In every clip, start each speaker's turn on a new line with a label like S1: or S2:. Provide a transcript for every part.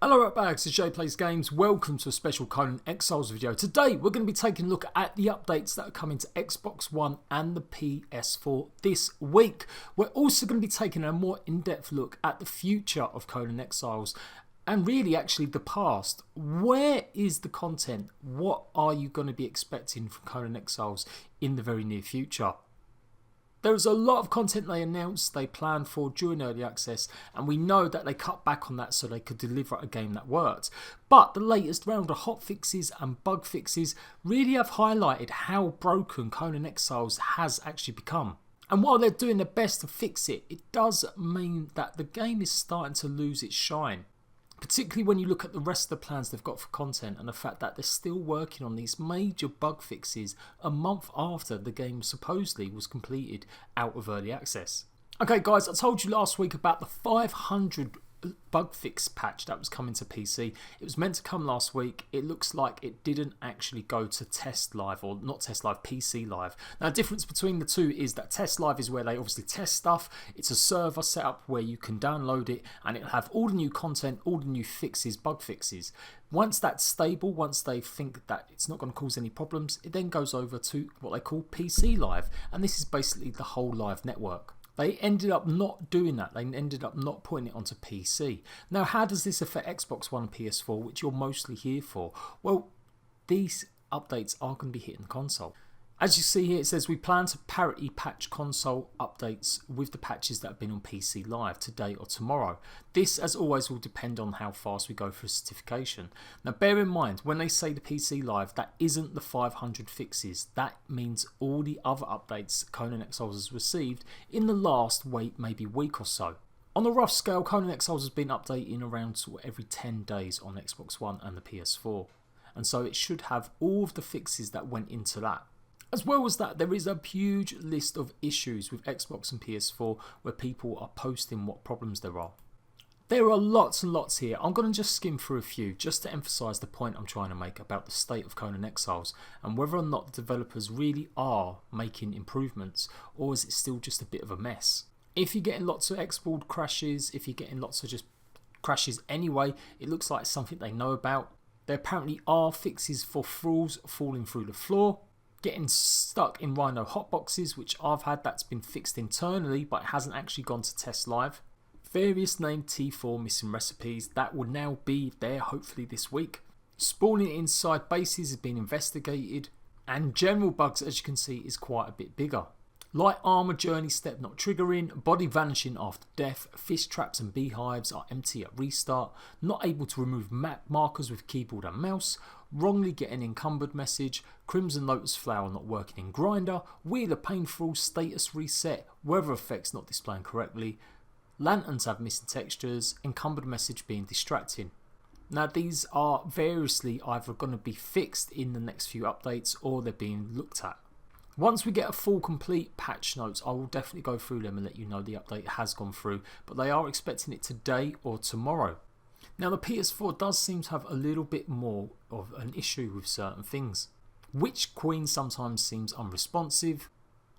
S1: Hello Ratbags, it's Jade Plays Games. Welcome to a special Conan Exiles video. Today we're going to be taking a look at the updates that are coming to Xbox One and the PS4 this week. We're also going to be taking a more in-depth look at the future of Conan Exiles and really actually the past. Where is the content? What are you going to be expecting from Conan Exiles in the very near future? There was a lot of content they announced they planned for during early access, and we know that they cut back on that so they could deliver a game that worked. But the latest round of hotfixes and bug fixes really have highlighted how broken Conan Exiles has actually become. And while they're doing their best to fix it, it does mean that the game is starting to lose its shine. Particularly when you look at the rest of the plans they've got for content and the fact that they're still working on these major bug fixes a month after the game supposedly was completed out of early access. Okay guys, I told you last week about the 500 bug fix patch that was coming to PC. It was meant to come last week. It looks like it didn't actually go to test live, or not test live, PC live. Now the difference between the two is that test live is where they obviously test stuff. It's a server set up where you can download it and it'll have all the new content, all the new fixes, bug fixes. Once that's stable, once they think that it's not going to cause any problems, it then goes over to what they call PC live, and this is basically the whole live network. They ended up not doing that. They ended up not putting it onto PC. Now, how does this affect Xbox One and PS4, which you're mostly here for? Well, these updates are going to be hitting the console. As you see here, it says we plan to parity patch console updates with the patches that have been on PC Live today or tomorrow. This, as always, will depend on how fast we go for certification. Now, bear in mind, when they say the PC Live, that isn't the 500 fixes. That means all the other updates Conan Exiles has received in the last maybe week or so. On a rough scale, Conan Exiles has been updating around sort of every 10 days on Xbox One and the PS4. And so it should have all of the fixes that went into that. As well as that, there is a huge list of issues with Xbox and PS4 where people are posting what problems there are. There are lots and lots here. I'm going to just skim through a few just to emphasise the point I'm trying to make about the state of Conan Exiles and whether or not the developers really are making improvements, or is it still just a bit of a mess. If you're getting lots of export crashes, if you're getting lots of just crashes anyway, it looks like something they know about. There apparently are fixes for thralls falling through the floor, getting stuck in Rhino hotboxes, which I've had, that's been fixed internally but it hasn't actually gone to test live. Various named T4 missing recipes, that will now be there hopefully this week. Spawning inside bases has been investigated, and general bugs, as you can see, is quite a bit bigger. Light armor journey step not triggering, body vanishing after death, fish traps and beehives are empty at restart, not able to remove map markers with keyboard and mouse, wrongly getting encumbered message, crimson lotus flower not working in grinder, wheel of painful status reset, weather effects not displaying correctly, lanterns have missing textures, encumbered message being distracting. Now these are variously either going to be fixed in the next few updates or they're being looked at. Once we get a full complete patch notes, I will definitely go through them and let you know the update has gone through, but they are expecting it today or tomorrow. Now the PS4 does seem to have a little bit more of an issue with certain things. Witch Queen sometimes seems unresponsive,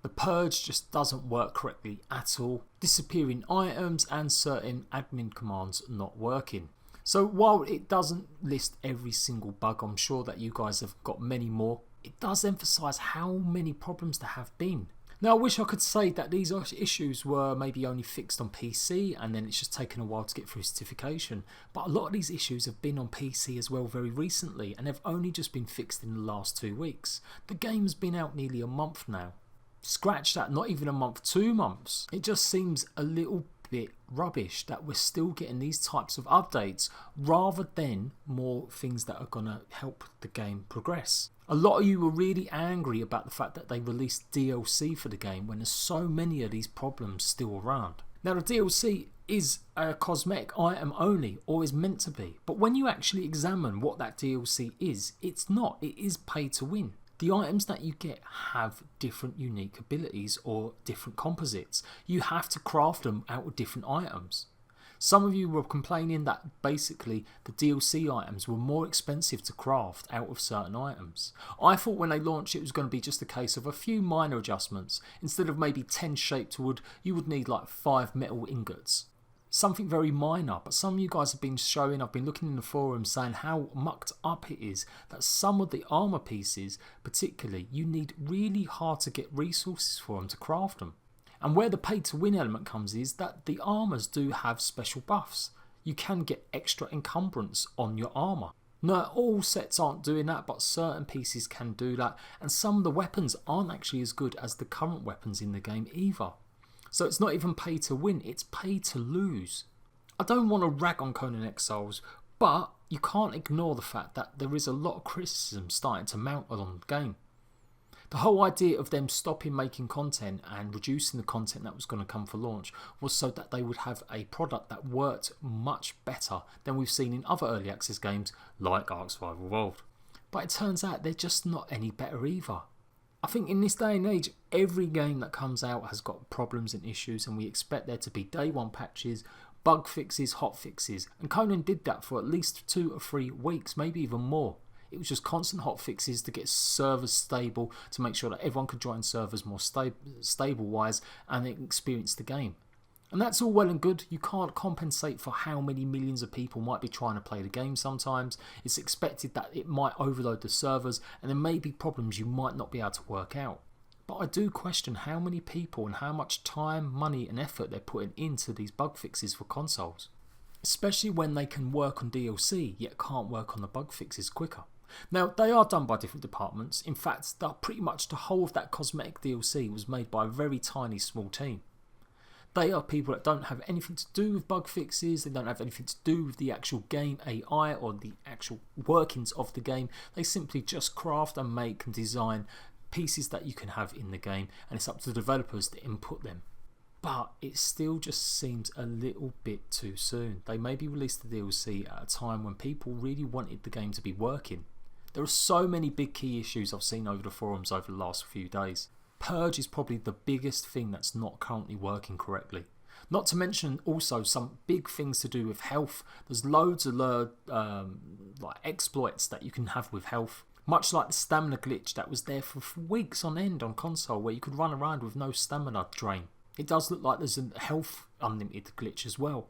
S1: the purge just doesn't work correctly at all, disappearing items and certain admin commands not working. So while it doesn't list every single bug, I'm sure that you guys have got many more. It does emphasise how many problems there have been. Now I wish I could say that these issues were maybe only fixed on PC and then it's just taken a while to get through certification, but a lot of these issues have been on PC as well very recently and they've only just been fixed in the last 2 weeks. The game's been out nearly a month now. Scratch that, not even a month, 2 months. It just seems a little bit rubbish that we're still getting these types of updates rather than more things that are going to help the game progress. A lot of you were really angry about the fact that they released DLC for the game when there's so many of these problems still around. Now the DLC is a cosmetic item only, or is meant to be, but when you actually examine what that DLC is, it's not. It is pay to win. The items that you get have different unique abilities or different composites. You have to craft them out of different items. Some of you were complaining that basically the DLC items were more expensive to craft out of certain items. I thought when they launched it was going to be just a case of a few minor adjustments. Instead of maybe 10 shaped wood, you would need like 5 metal ingots. Something very minor, but some of you guys have been showing, I've been looking in the forums saying how mucked up it is that some of the armour pieces, particularly, you need really hard to get resources for them to craft them. And where the pay to win element comes is that the armours do have special buffs. You can get extra encumbrance on your armour. No, all sets aren't doing that, but certain pieces can do that, and some of the weapons aren't actually as good as the current weapons in the game either. So it's not even pay to win, it's pay to lose. I don't want to rag on Conan Exiles, but you can't ignore the fact that there is a lot of criticism starting to mount along the game. The whole idea of them stopping making content and reducing the content that was going to come for launch was so that they would have a product that worked much better than we've seen in other early access games like Ark Survival Evolved. But it turns out they're just not any better either. I think in this day and age, every game that comes out has got problems and issues, and we expect there to be day one patches, bug fixes, hot fixes, and Conan did that for at least 2 or 3 weeks, maybe even more. It was just constant hot fixes to get servers stable, to make sure that everyone could join servers more stable wise and experience the game. And that's all well and good. You can't compensate for how many millions of people might be trying to play the game sometimes. It's expected that it might overload the servers, and there may be problems you might not be able to work out. But I do question how many people and how much time, money and effort they're putting into these bug fixes for consoles. Especially when they can work on DLC, yet can't work on the bug fixes quicker. Now, they are done by different departments. In fact, pretty much the whole of that cosmetic DLC was made by a very tiny small team. They are people that don't have anything to do with bug fixes, they don't have anything to do with the actual game AI or the actual workings of the game. They simply just craft and make and design pieces that you can have in the game, and it's up to the developers to input them. But it still just seems a little bit too soon. They maybe released the DLC at a time when people really wanted the game to be working. There are so many big key issues I've seen over the forums over the last few days. Purge is probably the biggest thing that's not currently working correctly. Not to mention also some big things to do with health. There's loads of like exploits that you can have with health. Much like the stamina glitch that was there for weeks on end on console, where you could run around with no stamina drain. It does look like there's a health unlimited glitch as well.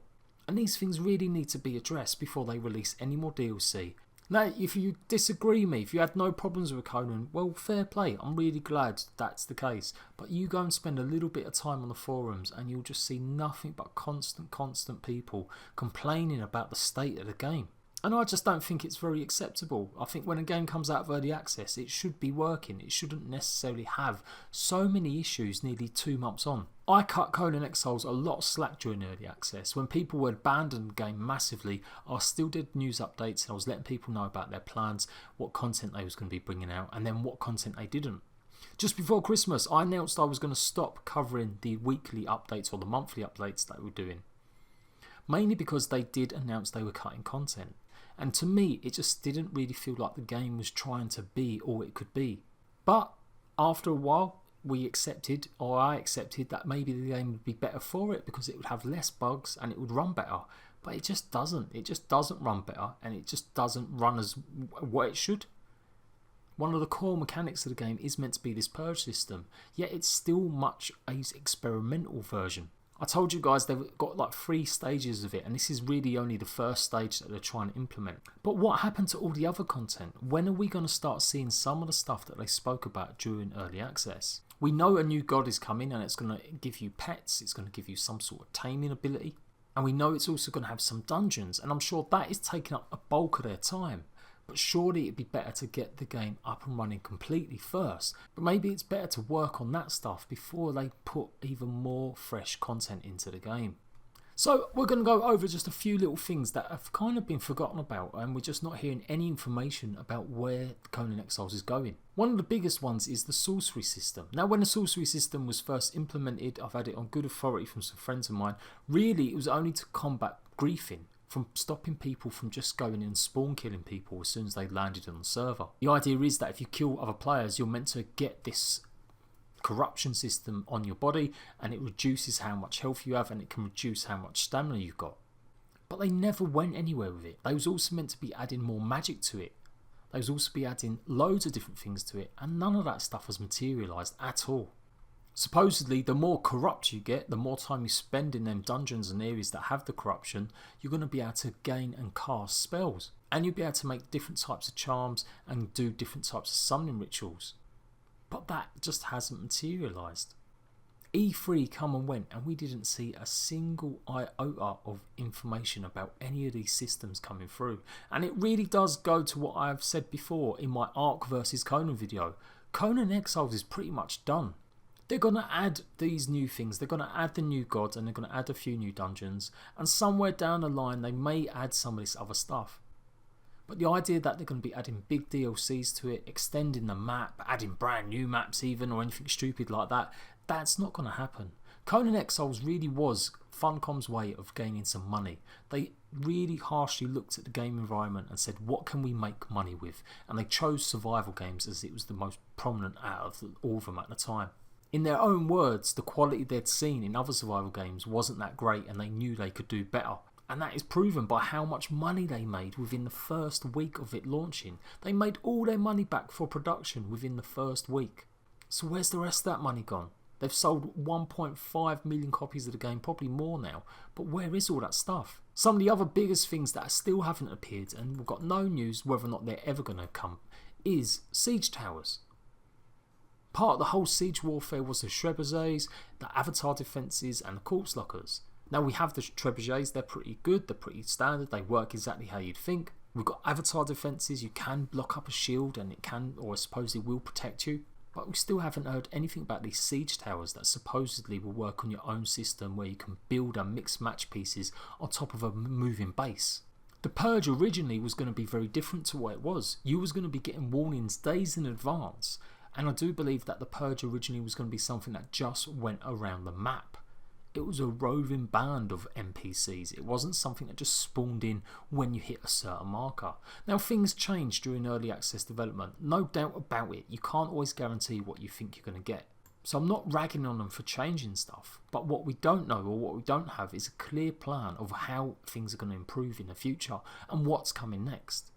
S1: And these things really need to be addressed before they release any more DLC. Now, if you disagree with me, if you had no problems with Conan, well, fair play. I'm really glad that's the case. But you go and spend a little bit of time on the forums and you'll just see nothing but constant people complaining about the state of the game. And I just don't think it's very acceptable. I think when a game comes out of early access, it should be working. It shouldn't necessarily have so many issues nearly 2 months on. I cut Conan Exiles a lot of slack during early access. When people would abandon the game massively, I still did news updates and I was letting people know about their plans, what content they was going to be bringing out, and then what content they didn't. Just before Christmas, I announced I was going to stop covering the weekly updates or the monthly updates that we were doing. Mainly because they did announce they were cutting content. And to me, it just didn't really feel like the game was trying to be all it could be. But after a while, I accepted that maybe the game would be better for it because it would have less bugs and it would run better. But it just doesn't. It just doesn't run better, and it just doesn't run as what it should. One of the core mechanics of the game is meant to be this purge system, yet it's still much an experimental version. I told you guys they've got like 3 stages of it, and this is really only the first stage that they're trying to implement. But what happened to all the other content? When are we going to start seeing some of the stuff that they spoke about during early access? We know a new god is coming and it's going to give you pets, it's going to give you some sort of taming ability, and we know it's also going to have some dungeons, and I'm sure that is taking up a bulk of their time. But surely it'd be better to get the game up and running completely first. But maybe it's better to work on that stuff before they put even more fresh content into the game. So we're going to go over just a few little things that have kind of been forgotten about, and we're just not hearing any information about where Conan Exiles is going. One of the biggest ones is the sorcery system. Now, when the sorcery system was first implemented, I've had it on good authority from some friends of mine, really it was only to combat griefing, from stopping people from just going in and spawn killing people as soon as they landed on the server. The idea is that if you kill other players, you're meant to get this corruption system on your body, and it reduces how much health you have and it can reduce how much stamina you've got. But they never went anywhere with it. They was also meant to be adding more magic to it. They was also be adding loads of different things to it, and none of that stuff has materialised at all. Supposedly, the more corrupt you get, the more time you spend in them dungeons and areas that have the corruption, you're going to be able to gain and cast spells. And you'll be able to make different types of charms and do different types of summoning rituals. But that just hasn't materialised. E3 come and went and we didn't see a single iota of information about any of these systems coming through. And it really does go to what I've said before in my Ark vs Conan video. Conan Exiles is pretty much done. They're going to add these new things, they're going to add the new gods and they're going to add a few new dungeons, and somewhere down the line they may add some of this other stuff. But the idea that they're going to be adding big DLCs to it, extending the map, adding brand new maps even, or anything stupid like that, that's not going to happen. Conan Exiles really was Funcom's way of gaining some money. They really harshly looked at the game environment and said, what can we make money with? And they chose survival games as it was the most prominent out of all of them at the time. In their own words, the quality they'd seen in other survival games wasn't that great and they knew they could do better. And that is proven by how much money they made within the first week of it launching. They made all their money back for production within the first week. So where's the rest of that money gone? They've sold 1.5 million copies of the game, probably more now. But where is all that stuff? Some of the other biggest things that still haven't appeared and we've got no news whether or not they're ever going to come is siege towers. Part of the whole siege warfare was the trebuchets, the avatar defences and the corpse lockers. Now we have the trebuchets, they're pretty good, they're pretty standard, they work exactly how you'd think. We've got avatar defences, you can block up a shield and it can, or I suppose it will protect you. But we still haven't heard anything about these siege towers that supposedly will work on your own system where you can build and mix match pieces on top of a moving base. The purge originally was going to be very different to what it was. You was going to be getting warnings days in advance. And I do believe that the purge originally was going to be something that just went around the map. It was a roving band of NPCs. It wasn't something that just spawned in when you hit a certain marker. Now things change during early access development. No doubt about it. You can't always guarantee what you think you're going to get. So I'm not ragging on them for changing stuff. But what we don't know or what we don't have is a clear plan of how things are going to improve in the future and what's coming next.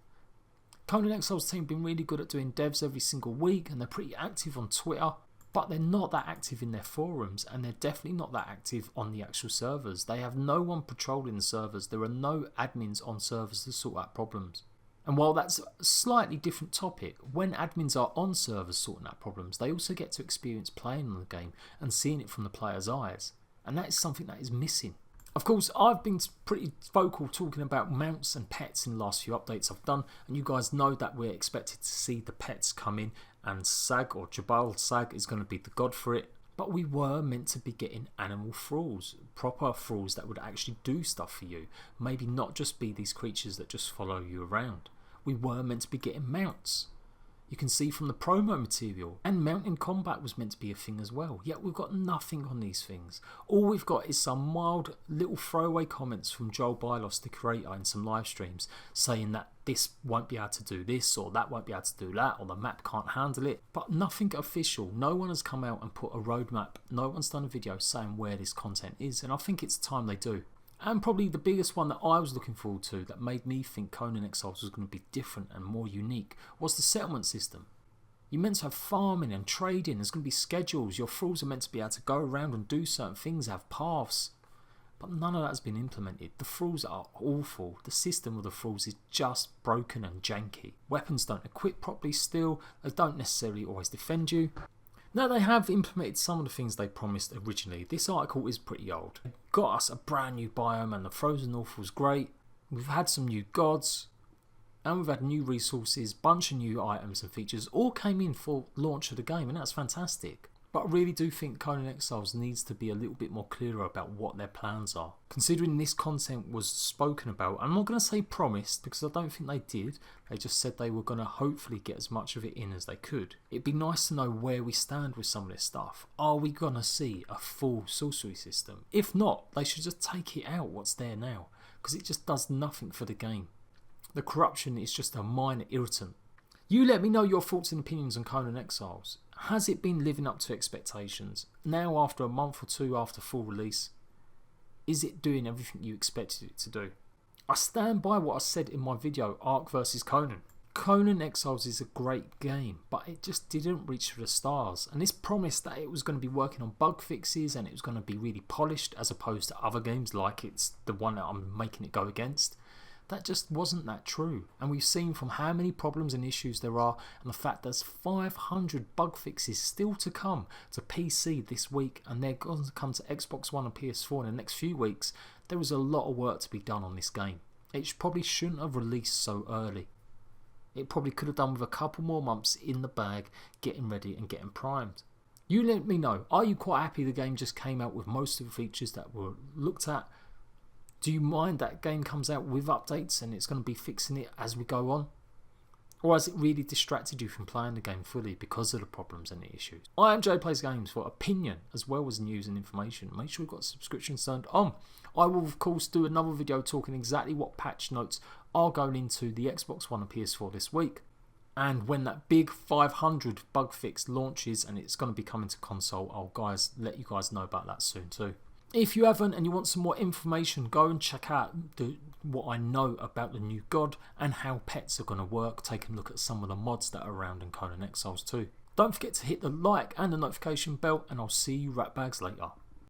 S1: Conan Exiles team have been really good at doing devs every single week and they're pretty active on Twitter, but they're not that active in their forums and they're definitely not that active on the actual servers. They have no one patrolling the servers, there are no admins on servers to sort out problems. And while that's a slightly different topic, when admins are on servers sorting out problems, they also get to experience playing on the game and seeing it from the player's eyes, and that is something that is missing. Of course, I've been pretty vocal talking about mounts and pets in the last few updates I've done, and you guys know that we're expected to see the pets come in, and Sag or Jabal Sag is going to be the god for it. But we were meant to be getting animal thralls, proper thralls that would actually do stuff for you, maybe not just be these creatures that just follow you around. We were meant to be getting mounts. You can see from the promo material, and mountain combat was meant to be a thing as well, yet we've got nothing on these things. All we've got is some mild little throwaway comments from Joel Bylos, the creator, in some live streams saying that this won't be able to do this or that won't be able to do that or the map can't handle it, but nothing official. No one has come out and put a roadmap, no one's done a video saying where this content is, and I think it's time they do. And probably the biggest one that I was looking forward to that made me think Conan Exiles was going to be different and more unique was the settlement system. You're meant to have farming and trading, there's going to be schedules, your thralls are meant to be able to go around and do certain things, have paths. But none of that has been implemented. The thralls are awful, the system of the thralls is just broken and janky. Weapons don't equip properly still, they don't necessarily always defend you. Now they have implemented some of the things they promised originally. This article is pretty old. It got us a brand new biome and the Frozen North was great. We've had some new gods and we've had new resources, bunch of new items and features all came in for launch of the game, and that's fantastic. But I really do think Conan Exiles needs to be a little bit more clearer about what their plans are. Considering this content was spoken about, I'm not going to say promised because I don't think they did, they just said they were going to hopefully get as much of it in as they could. It'd be nice to know where we stand with some of this stuff. Are we going to see a full sorcery system? If not, they should just take it out what's there now, because it just does nothing for the game. The corruption is just a minor irritant. You let me know your thoughts and opinions on Conan Exiles. Has it been living up to expectations? Now after a month or two after full release, is it doing everything you expected it to do? I stand by what I said in my video Ark vs Conan. Conan Exiles is a great game, but it just didn't reach for the stars, and this promised that it was going to be working on bug fixes and it was going to be really polished as opposed to other games like it's the one that I'm making it go against. That just wasn't that true, and we've seen from how many problems and issues there are, and the fact there's 500 bug fixes still to come to PC this week, and they're going to come to Xbox One and PS4 in the next few weeks. There is a lot of work to be done on this game. It probably shouldn't have released so early. It probably could have done with a couple more months in the bag, getting ready and getting primed. You let me know, are you quite happy the game just came out with most of the features that were looked at? Do you mind that game comes out with updates and it's going to be fixing it as we go on? Or has it really distracted you from playing the game fully because of the problems and the issues? I am Jade Plays Games for opinion as well as news and information. Make sure you've got subscriptions turned on. I will of course do another video talking exactly what patch notes are going into the Xbox One and PS4 this week. And when that big 500 bug fix launches and it's going to be coming to console, I'll let you guys know about that soon too. If you haven't and you want some more information, go and check out what I know about the new god and how pets are going to work. Take a look at some of the mods that are around in Conan Exiles too. Don't forget to hit the like and the notification bell, and I'll see you ratbags later.